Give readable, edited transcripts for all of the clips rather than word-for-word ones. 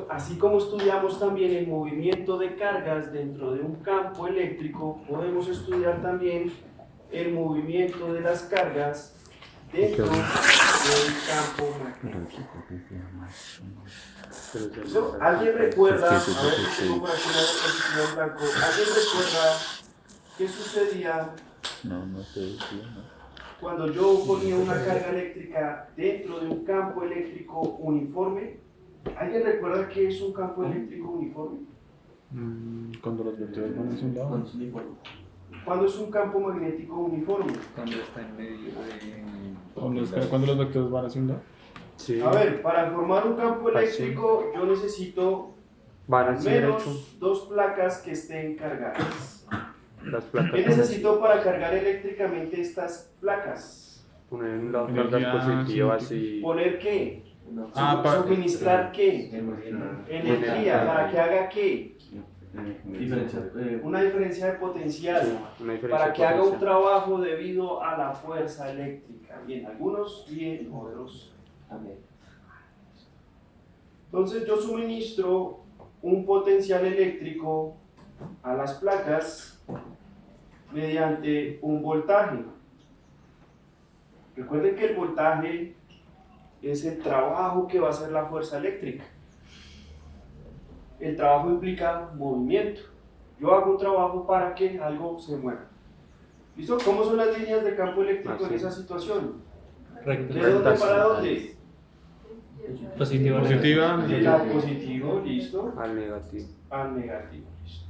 Así como estudiamos también el movimiento de cargas dentro de un campo eléctrico, podemos estudiar también el movimiento de las cargas dentro del campo magnético. ¿Alguien recuerda, a ver si tengo por aquí una diapositiva en blanco, ¿alguien recuerda qué sucedía cuando yo ponía una carga eléctrica dentro de un campo eléctrico uniforme? ¿Alguien recuerda qué es un campo eléctrico uniforme? Cuando los vectores van hacia un lado. ¿Cuándo es un campo magnético uniforme? Cuando está en medio Cuando los vectores van hacia un lado. A ver, para formar un campo eléctrico yo necesito al menos 2 placas que estén cargadas. ¿Qué necesito para cargar eléctricamente estas placas? Poner en la diapositivas y... ¿Poner qué? ¿Suministrar qué? Energía. ¿Para que haga qué? Una diferencia de potencial. Para que haga un trabajo debido a la fuerza eléctrica. Bien, algunos bien, otros también. Entonces yo suministro un potencial eléctrico a las placas mediante un voltaje. Recuerden que el voltaje es el trabajo que va a hacer la fuerza eléctrica. El trabajo implica movimiento. Yo hago un trabajo para que algo se mueva. ¿Listo? ¿Cómo son las líneas de campo eléctrico en esa situación? ¿De dónde para dónde? Positiva. Del al positivo, listo, al negativo. al negativo, listo.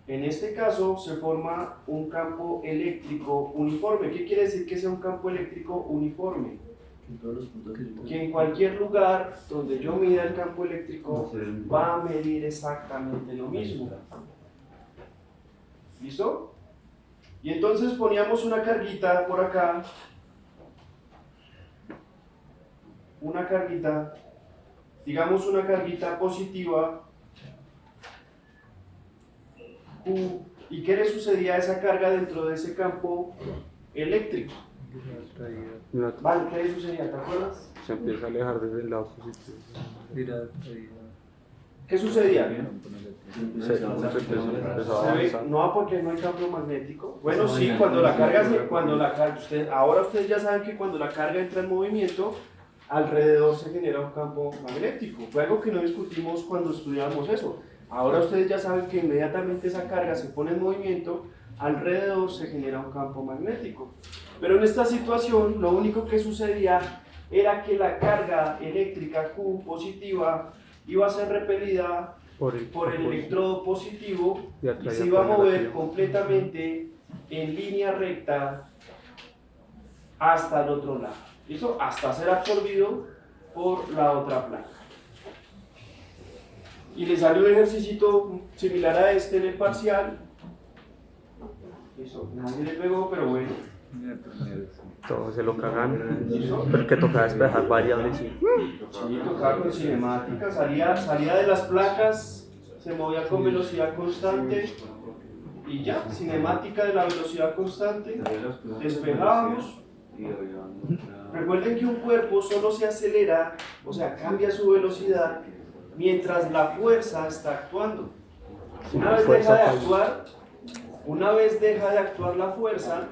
En este caso se forma un campo eléctrico uniforme. ¿Qué quiere decir que sea un campo eléctrico uniforme? Que en cualquier lugar donde yo mida el campo eléctrico va a medir exactamente lo mismo. ¿Listo? Y entonces poníamos una carguita por acá, una carguita, digamos una carguita positiva Q. ¿Y qué le sucedía a esa carga dentro de ese campo eléctrico? Vale, ¿qué le sucedía? ¿Te acuerdas? Se empieza a alejar desde el lado positivo. ¿Qué sucedía? Se empezó a avanzar. No, porque no hay campo magnético. Bueno, sí, cuando la carga, ahora ustedes ya saben que cuando la carga entra en movimiento, alrededor se genera un campo magnético. Fue algo que no discutimos cuando estudiábamos eso. Ahora ustedes ya saben que inmediatamente esa carga se pone en movimiento, alrededor se genera un campo magnético. Pero en esta situación, lo único que sucedía era que la carga eléctrica Q positiva iba a ser repelida por el electrodo positivo y se iba a mover completamente en línea recta hasta el otro lado. ¿Listo? Hasta ser absorbido por la otra placa. Y le salió un ejercicio similar a este en el parcial. Eso, nadie le pegó, pero bueno. Todos se lo cagan. Porque tocaba despejar variables. Sí, tocaba con cinemática, salía de las placas, se movía con velocidad constante y ya, cinemática de la velocidad constante, despejábamos. Recuerden que un cuerpo solo se acelera, o sea, cambia su velocidad mientras la fuerza está actuando. Una vez deja de actuar la fuerza,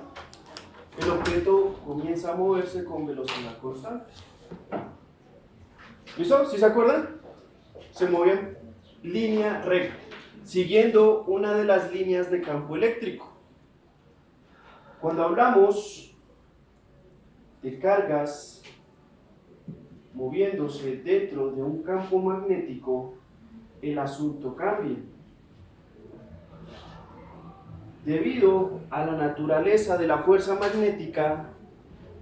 el objeto comienza a moverse con velocidad constante. ¿Listo? ¿Sí se acuerdan? Se movía en línea recta, siguiendo una de las líneas de campo eléctrico. Cuando hablamos de cargas moviéndose dentro de un campo magnético, el asunto cambia. Debido a la naturaleza de la fuerza magnética,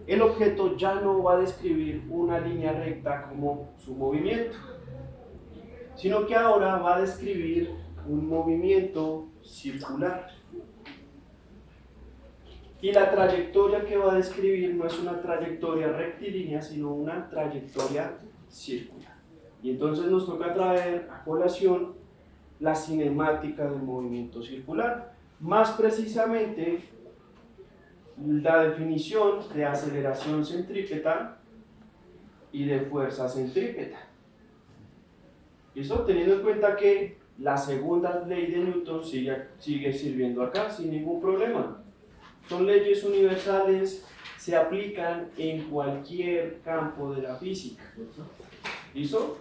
el objeto ya no va a describir una línea recta como su movimiento, sino que ahora va a describir un movimiento circular. Y la trayectoria que va a describir no es una trayectoria rectilínea, sino una trayectoria circular. Y entonces nos toca traer a colación la cinemática del movimiento circular. Más precisamente, la definición de aceleración centrípeta y de fuerza centrípeta. ¿Listo? Teniendo en cuenta que la segunda ley de Newton sigue sirviendo acá sin ningún problema. Son leyes universales, se aplican en cualquier campo de la física. ¿Listo?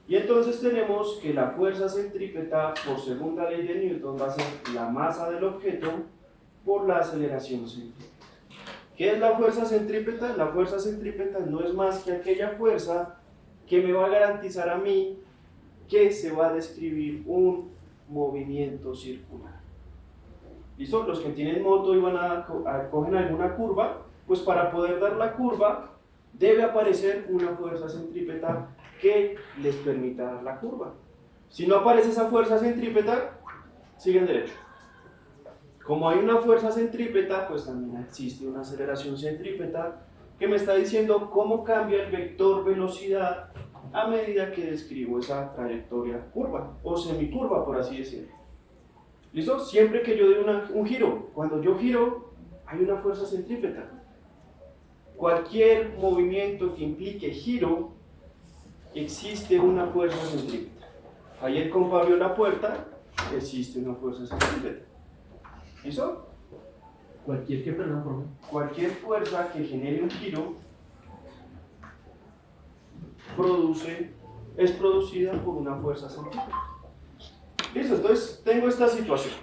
Y entonces tenemos que la fuerza centrípeta por segunda ley de Newton va a ser la masa del objeto por la aceleración centrípeta. ¿Qué es la fuerza centrípeta? La fuerza centrípeta no es más que aquella fuerza que me va a garantizar a mí que se va a describir un movimiento circular. ¿Listo? Los que tienen moto y cogen alguna curva, pues para poder dar la curva debe aparecer una fuerza centrípeta que les permita dar la curva. Si no aparece esa fuerza centrípeta, siguen derecho. Como hay una fuerza centrípeta, pues también existe una aceleración centrípeta que me está diciendo cómo cambia el vector velocidad a medida que describo esa trayectoria curva o semicurva, por así decirlo. ¿Listo? Siempre que yo dé un giro, cuando yo giro, hay una fuerza centrípeta. Cualquier movimiento que implique giro, existe una fuerza centrípeta. Ahí el compa abrió la puerta, existe una fuerza centrípeta. ¿Listo? Cualquier fuerza que genere un giro es producida por una fuerza centrípeta. Listo, entonces tengo esta situación.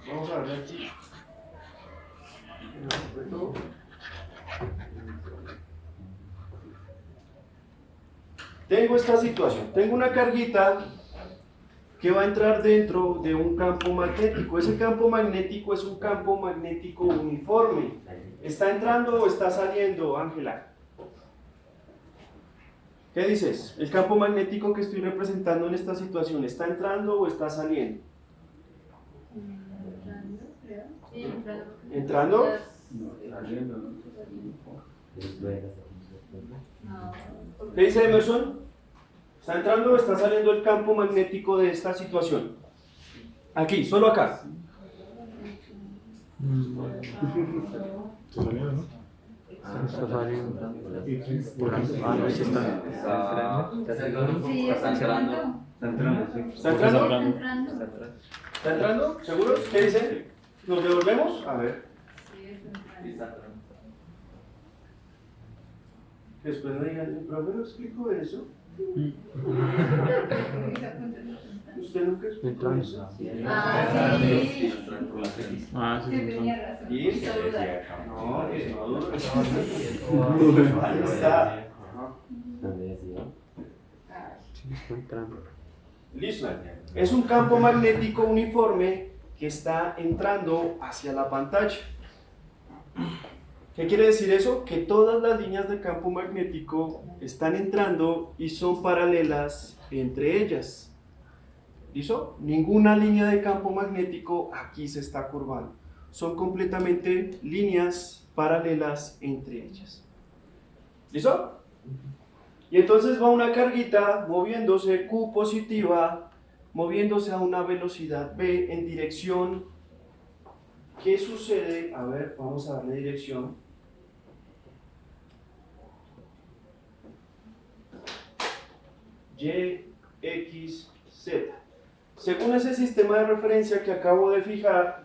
Vamos a ver aquí. Tengo esta situación. Tengo una carguita que va a entrar dentro de un campo magnético. Ese campo magnético es un campo magnético uniforme. ¿Está entrando o está saliendo, Ángela? ¿Qué dices? ¿El campo magnético que estoy representando en esta situación está entrando o está saliendo? ¿Entrando? ¿Qué dice Emerson? ¿Está entrando o está saliendo el campo magnético de esta situación? Aquí, solo acá. ¿Está saliendo, no? Está saliendo. No, sí está. Está entrando. ¿Está entrando? ¿Está entrando? ¿Seguros? ¿Qué dice? ¿Nos devolvemos? A ver. Después no digan, ¿el profe no explicó eso? ¿Usted nunca explicó eso? Sí. Ah, sí, sí. ¿Sí? No, que no duro. Ahí está. Listo. Es un campo magnético uniforme que está entrando hacia la pantalla. ¿Qué quiere decir eso? Que todas las líneas de campo magnético están entrando y son paralelas entre ellas. ¿Listo? Ninguna línea de campo magnético aquí se está curvando. Son completamente líneas paralelas entre ellas. ¿Listo? Y entonces va una carguita moviéndose Q positiva, moviéndose a una velocidad v en dirección. ¿Qué sucede? A ver, vamos a darle dirección. Y, X, Z. Según ese sistema de referencia que acabo de fijar,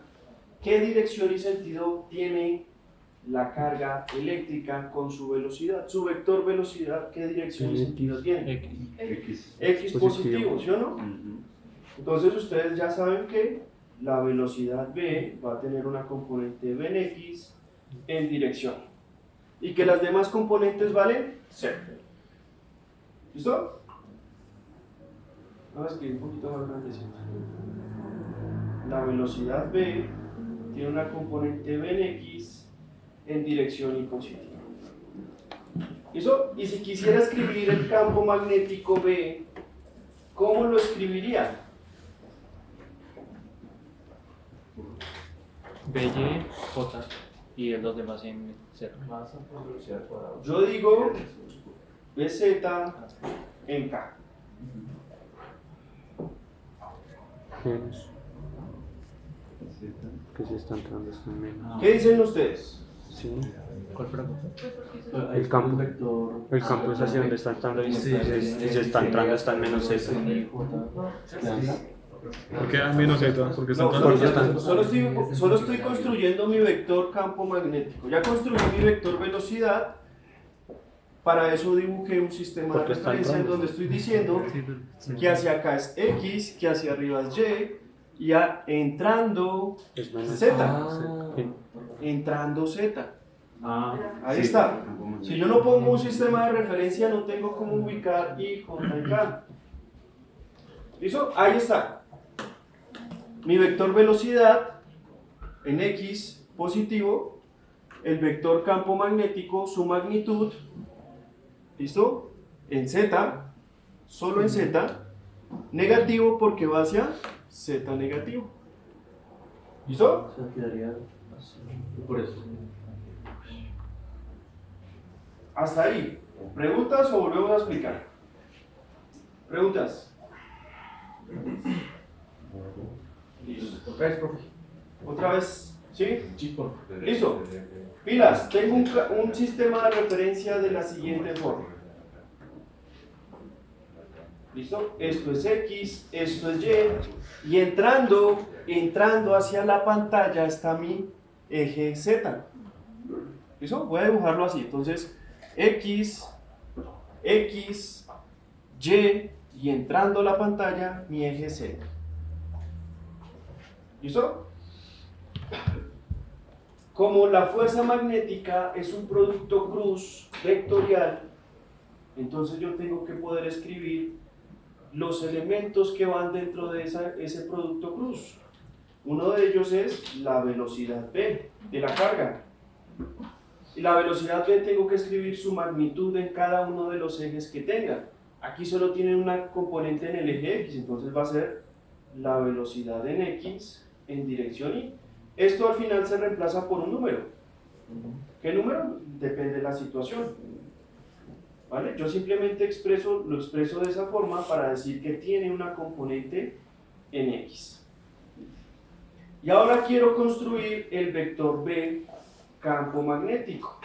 ¿qué dirección y sentido tiene la carga eléctrica con su velocidad? Su vector velocidad, ¿qué dirección y sentido tiene? X positivo, ¿sí o no? Entonces ustedes ya saben que la velocidad v va a tener una componente v en x en dirección y que las demás componentes valen 0. ¿Listo? Vamos a escribir un poquito más grandecito. La velocidad v tiene una componente v en x en dirección y positiva. ¿Listo? Y si quisiera escribir el campo magnético v, ¿cómo lo escribiría? BY, J y los demás en 0. Yo digo BZ en K. Que si está entrando está menos. ¿Qué dicen ustedes? Sí. ¿Cuál pregunta? El campo. El campo es hacia donde está entrando y si está entrando está en menos z. ¿Por qué hay menos z? Porque está No, entrando. solo estoy construyendo mi vector campo magnético. Ya construí mi vector velocidad. Para eso dibujé un sistema de Porque está referencia en entrando. donde estoy diciendo que hacia acá es X, que hacia arriba es Y, y entrando Es menos Z. Sí. Entrando Z. Ahí está. Si yo no pongo un sistema de referencia, no tengo cómo ubicar Y, J y K. ¿Listo? Ahí está. Mi vector velocidad en X positivo, el vector campo magnético, su magnitud, ¿listo? En Z, solo en Z, negativo porque va hacia Z negativo. ¿Listo? Se quedaría así. Por eso. Hasta ahí. ¿Preguntas o volvemos a explicar? ¿Preguntas? Listo. Otra vez, profe. ¿Otra vez? ¿Sí? Listo. Pilas, tengo un sistema de referencia de la siguiente forma. ¿Listo? Esto es X, esto es Y, y entrando hacia la pantalla está mi eje Z. ¿Listo? Voy a dibujarlo así. Entonces, X, Y entrando a la pantalla mi eje Z. ¿Listo? Como la fuerza magnética es un producto cruz vectorial, entonces yo tengo que poder escribir los elementos que van dentro de ese producto cruz. Uno de ellos es la velocidad v de la carga. Y la velocidad v tengo que escribir su magnitud en cada uno de los ejes que tenga. Aquí solo tiene una componente en el eje X, entonces va a ser la velocidad en X en dirección Y. Esto al final se reemplaza por un número. ¿Qué número? Depende de la situación. ¿Vale? Yo simplemente lo expreso de esa forma para decir que tiene una componente en X. Y ahora quiero construir el vector B campo magnético.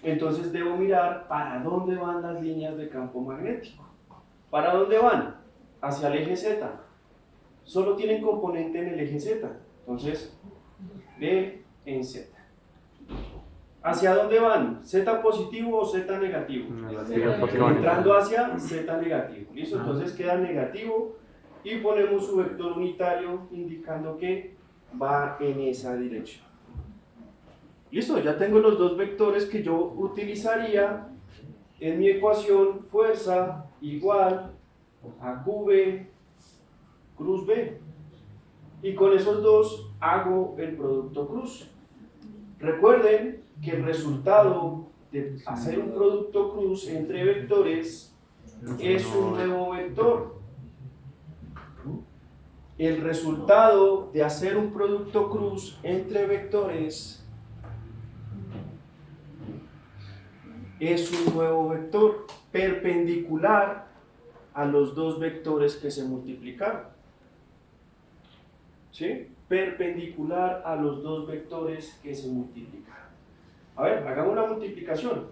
Entonces debo mirar para dónde van las líneas de campo magnético. ¿Para dónde van? Hacia el eje Z. Solo tienen componente en el eje Z. Entonces, B en Z. ¿Hacia dónde van? ¿Z positivo o Z negativo? Negativo, porque van Entrando hacia Z negativo. ¿Listo? Entonces queda negativo y ponemos su vector unitario indicando que va en esa dirección. Listo, ya tengo los dos vectores que yo utilizaría en mi ecuación fuerza igual a QB cruz B. Y con esos dos hago el producto cruz. Recuerden que el resultado de hacer un producto cruz entre vectores es un nuevo vector. El resultado de hacer un producto cruz entre vectores es un nuevo vector perpendicular a los dos vectores que se multiplicaron. ¿Sí? Perpendicular a los dos vectores que se multiplicaron. A ver, hagamos una multiplicación.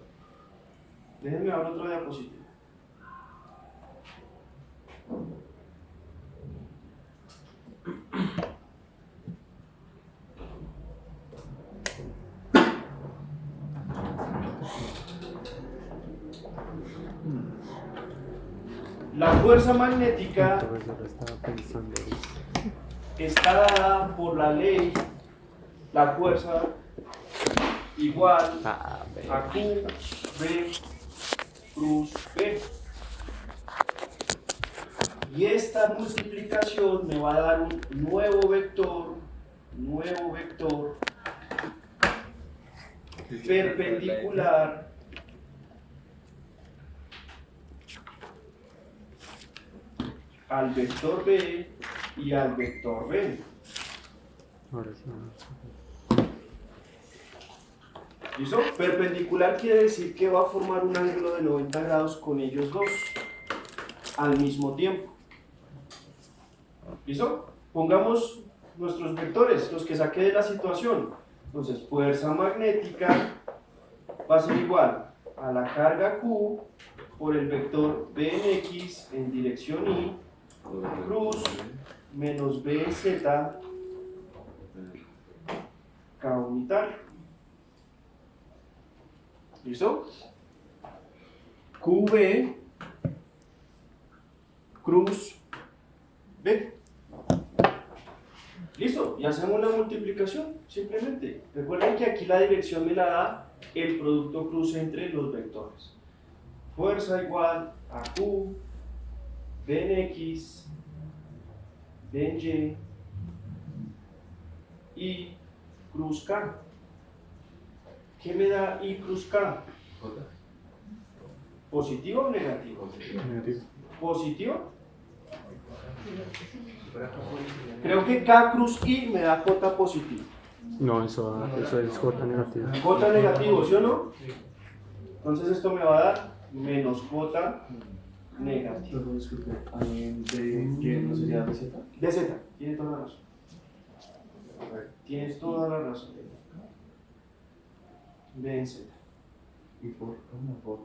Déjenme ver otra diapositiva. La fuerza magnética Entonces yo estaba pensando está dada por la ley, la fuerza igual a Q, B, cruz B. Y esta multiplicación me va a dar un nuevo vector perpendicular al vector B y al vector B. ahora sí. ¿Listo? Perpendicular quiere decir que va a formar un ángulo de 90 grados con ellos dos al mismo tiempo. ¿Listo? Pongamos nuestros vectores, los que saqué de la situación. Entonces, fuerza magnética va a ser igual a la carga Q por el vector B en X en dirección Y, cruz menos B en Z, K unitario. ¿Listo? QB, cruz B. Listo, y hacemos la multiplicación, simplemente. Recuerden que aquí la dirección me la da el producto cruz entre los vectores. Fuerza igual a Q, B en X, B en Y cruz K. ¿Qué me da I cruz K? ¿Positivo o negativo? Negativo. ¿Positivo? Creo que K cruz I me da J positivo. No, eso es J negativo. J negativo, ¿sí o no? Entonces esto me va a dar menos J negativo. ¿No sería de Z? De Z, tiene toda la razón. Tienes toda la razón. B en Z. ¿Y por cómo J?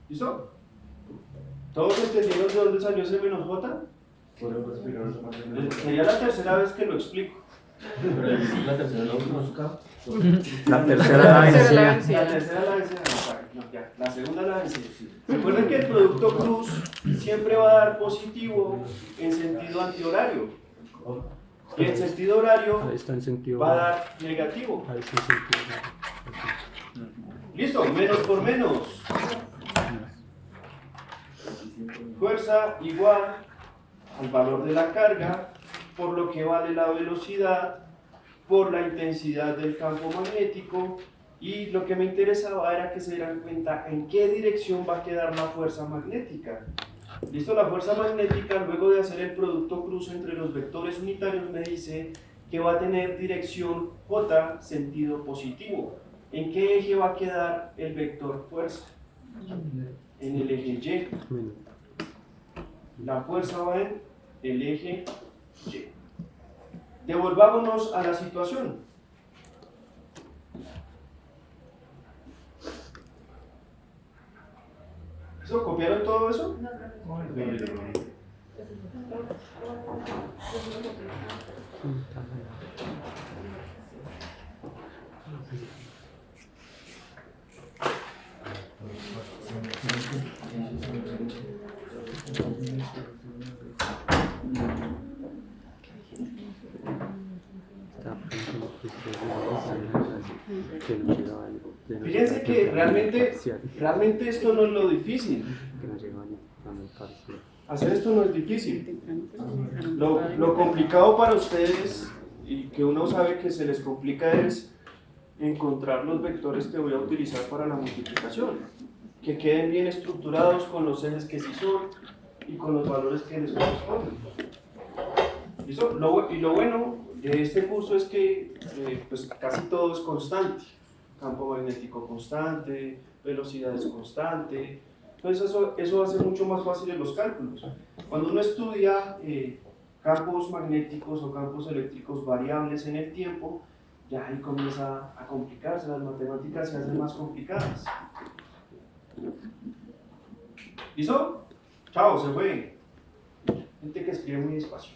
¿Listo? ¿Todos entendieron de dónde salió ese menos J? ¿Podemos explicar eso más o menos? Sería la tercera vez que lo explico. Pero la tercera la última. La tercera la vencida. La tercera la vencida. No, ya. La segunda la vencida. Recuerden que el producto cruz siempre va a dar positivo en sentido antihorario. Y en sentido horario Ahí está en sentido. va a dar negativo. Ahí está en sentido. Listo, menos por menos. Fuerza igual al valor de la carga por lo que vale la velocidad por la intensidad del campo magnético, y lo que me interesaba era que se dieran cuenta en qué dirección va a quedar la fuerza magnética. Listo, la fuerza magnética luego de hacer el producto cruz entre los vectores unitarios me dice que va a tener dirección J sentido positivo. ¿En qué eje va a quedar el vector fuerza? En el eje Y. La fuerza va en el eje Y. Devolvámonos a la situación. ¿Eso? ¿Copiaron todo eso? Fíjense que realmente esto no es lo difícil. Hacer esto no es difícil. Lo complicado para ustedes, y que uno sabe que se les complica, es encontrar los vectores que voy a utilizar para la multiplicación, que queden bien estructurados con los ejes que sí son y con los valores que les corresponden. ¿Listo? Y lo bueno de este curso es que pues casi todo es constante. Campo magnético constante, velocidad es constante. Entonces eso hace mucho más fáciles los cálculos. Cuando uno estudia campos magnéticos o campos eléctricos variables en el tiempo, ya ahí comienza a complicarse, las matemáticas se hacen más complicadas. ¿Listo? Chao, se fue. Gente que escribe muy despacio.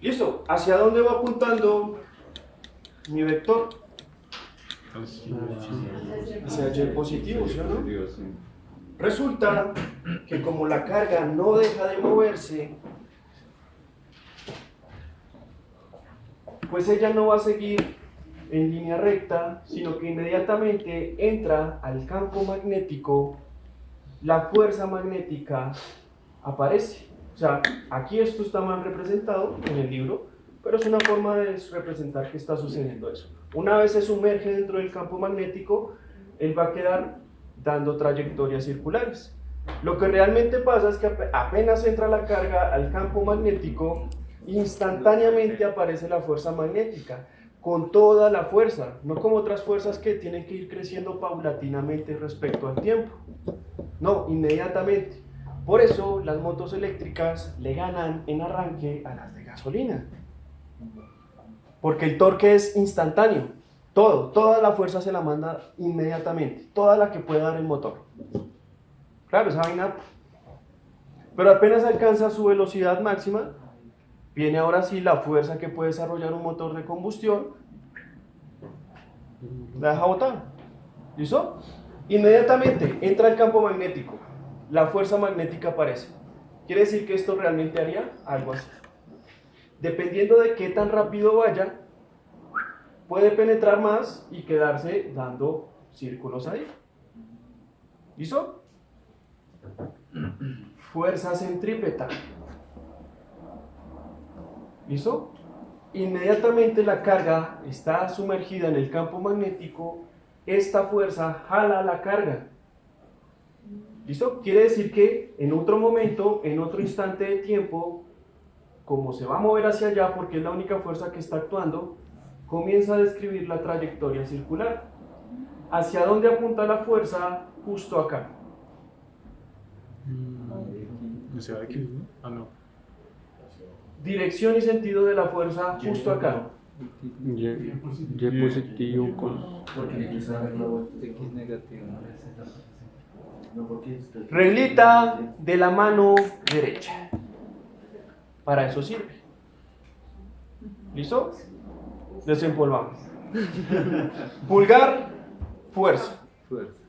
Listo, ¿hacia dónde va apuntando mi vector? Hacia Y positivo, ¿sí o no? Resulta que como la carga no deja de moverse, pues ella no va a seguir en línea recta, sino que inmediatamente entra al campo magnético, la fuerza magnética aparece. O sea, aquí esto está mal representado en el libro, pero es una forma de representar que está sucediendo eso. Una vez se sumerge dentro del campo magnético, él va a quedar dando trayectorias circulares. Lo que realmente pasa es que apenas entra la carga al campo magnético, instantáneamente aparece la fuerza magnética, con toda la fuerza, no como otras fuerzas que tienen que ir creciendo paulatinamente respecto al tiempo. No, inmediatamente. Por eso las motos eléctricas le ganan en arranque a las de gasolina. Porque el torque es instantáneo. Toda la fuerza se la manda inmediatamente, toda la que puede dar el motor. Claro, esa vaina. Pero apenas alcanza su velocidad máxima, viene ahora sí la fuerza que puede desarrollar un motor de combustión, la deja botar. ¿Listo? Inmediatamente entra el campo magnético, la fuerza magnética aparece. Quiere decir que esto realmente haría algo así. Dependiendo de qué tan rápido vaya, puede penetrar más y quedarse dando círculos ahí. ¿Listo? Fuerza centrípeta. ¿Listo? Inmediatamente la carga está sumergida en el campo magnético, esta fuerza jala la carga. ¿Listo? Quiere decir que en otro momento, en otro instante de tiempo, como se va a mover hacia allá porque es la única fuerza que está actuando, comienza a describir la trayectoria circular. ¿Hacia dónde apunta la fuerza? Justo acá. Hacia aquí, ¿no? Ah, no. Dirección y sentido de la fuerza justo acá. Y positivo con... Porque empieza a ver la vuelta. X negativo. No, porque esto- Reglita de la mano derecha. Para eso sirve. ¿Listo? Desempolvamos. Pulgar, fuerza. Fuerza.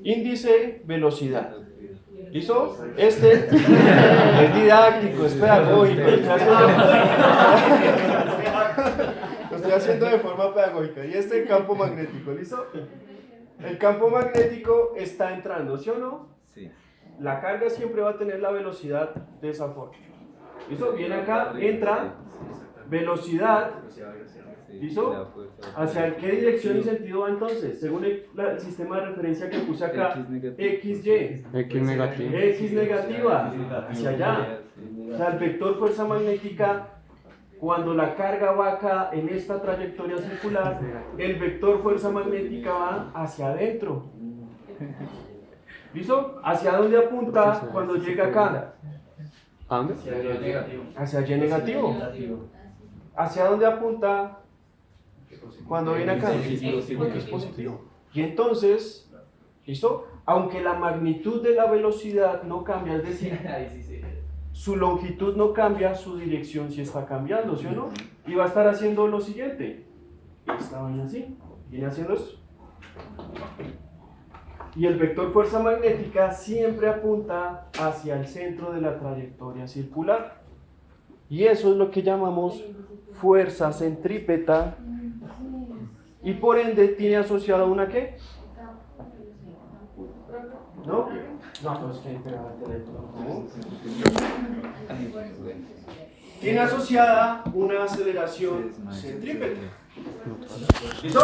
Índice, velocidad. ¿Listo? Este es didáctico, es pedagógico. Lo estoy haciendo de forma pedagógica. Y este es el campo magnético, ¿listo? El campo magnético está entrando, ¿sí o no? Sí. La carga siempre va a tener la velocidad de esa forma. ¿Listo? Viene acá, entra, velocidad. ¿Listo? ¿Hacia qué dirección y sentido va entonces? Según el sistema de referencia que puse acá, XY. X negativo. X negativa, hacia allá. O sea, el vector fuerza magnética, cuando la carga va acá en esta trayectoria circular, el vector fuerza magnética va hacia adentro. ¿Listo? ¿Hacia dónde apunta cuando llega acá? ¿A dónde? Hacia Y negativo. ¿Hacia dónde apunta cuando viene acá? Porque es positivo. Y entonces, ¿listo? Aunque la magnitud de la velocidad no cambia, es decir, su longitud no cambia, su dirección sí está cambiando, ¿sí o no? Y va a estar haciendo lo siguiente. Esta vaina así, viene haciendo esto. Y el vector fuerza magnética siempre apunta hacia el centro de la trayectoria circular. Y eso es lo que llamamos fuerza centrípeta. Y por ende tiene asociada una ¿qué? ¿No? No, pues que tiene asociada una aceleración centrípeta. ¿Listo?